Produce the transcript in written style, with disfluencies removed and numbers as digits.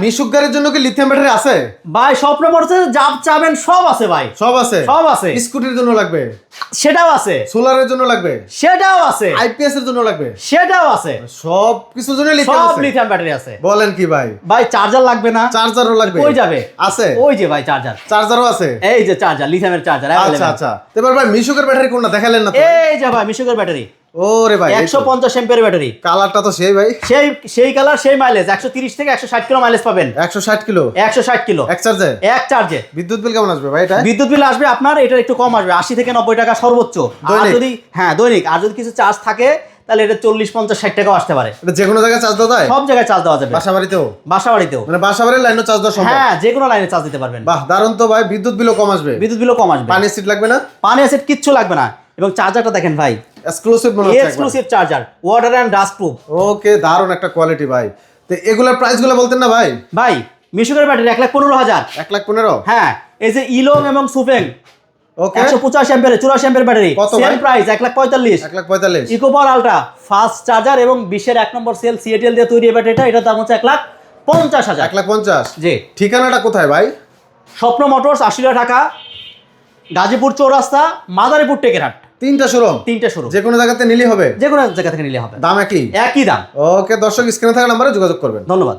মিশুক গাড়ির জন্য কি লিথিয়াম ব্যাটারি আছে? ভাই স্বপ্ন পড়ছে যা চাবেন সব আছে ভাই, সব আছে, সব আছে। স্কুটির জন্য লাগবে সেটাও আছে, সোলারের জন্য লাগবে সেটাও আছে, আইপিএস এর জন্য লাগবে, সেটাও আছে, সব কিছুর জন্য লিথিয়াম সব আছে। লিথিয়াম ব্যাটারি আছে। বলেন কি ভাই? ভাই চার্জার লাগবে না? চার্জারও লাগবে? কই যাবে? আছে, ওই যে ভাই চার্জার, চার্জারও আছে। এই যে চার্জার, লিথিয়ামের চার্জার। আচ্ছা আচ্ছা, এবার ভাই মিশুকের ব্যাটারি কোনটা দেখালেন না তো? এই যে ভাই মিশুকের ব্যাটারি, ওরে ভাই 150 এম্পিয়ার ব্যাটারি। কালারটা তো সেই ভাই, সেই কালার, সেই মাইলেজ, 130 থেকে 160 কিলো মাইলেজ পাবেন। 160 কিলো, 160 কিলো এক চার্জে, এক চার্জে। বিদ্যুৎ বিল কেমন আসবে ভাই এটা? বিদ্যুৎ বিল আসবে আপনার এটার একটু কম আসবে, 80 থেকে 90 টাকা সর্বোচ্চ। আর দৈনিক? যদি দৈনিক, আর যদি কিছু চার্জ থাকে তাহলে এটা 40, 50, 60 টাকাও আসতে পারে। এটা যে কোনো জায়গায় চার্জ দেওয়া যায়? সব জায়গায় চার্জ দেওয়া যাবে, বাসা বাড়িতেও? বাসা বাড়িতেও, মানে বাসা বাড়ির লাইনও চার্জ দেওয়া সম্ভব? হ্যাঁ, যে কোনো লাইনে চার্জ দিতে পারবেন। বাহ, দারুণ তো ভাই। বিদ্যুৎ বিলও কম আসবে? বিদ্যুৎ বিলও কম আসবে। পানি সিট লাগবে না? পানি অ্যাসিড কিচ্ছু লাগবে না। এবং চার্জারটা দেখেন ভাই, এক্সক্লুসিভ মনে হচ্ছে একবার। Exclusive charger, water and dust proof. Okay, দারুণ একটা কোয়ালিটি ভাই। তো এগুলার প্রাইসগুলো বলতেন না ভাই? ভাই মিশুকের ব্যাটারি 1,15,000। 1,15,000? হ্যাঁ, এই যে ইলং এবং সুফেং ওকে, 150 এম্পিয়ার, 84 এম্পিয়ার ব্যাটারি, কত সেম ভাই? প্রাইস 1,45,000। 1,45,000? ইকোপাওয়ার আলট্রা ফাস্ট চার্জার এবং বিশ্বের 1 নম্বর সেল সিএটিএল দিয়ে তৈরি এই ব্যাটারিটা, এটার দাম হচ্ছে 1,50,000। 1,50,000? জি। ঠিকানাটা কোথায় ভাই? স্বপ্ন মোটরস, আশুলিয়া, ঢাকা, গাজীপুর চৌরাস্তা, মাদারীপুর, টেকেরহাট। 3টা শোরুম? 3টে শোরুম, যে কোনো জায়গাতে নিলে হবে? যে কোনো জায়গা থেকে নিলে হবে, দাম একই? একই দাম। ওকে দর্শক, স্ক্রিনে থাকা নাম্বারে যোগাযোগ করবেন। ধন্যবাদ।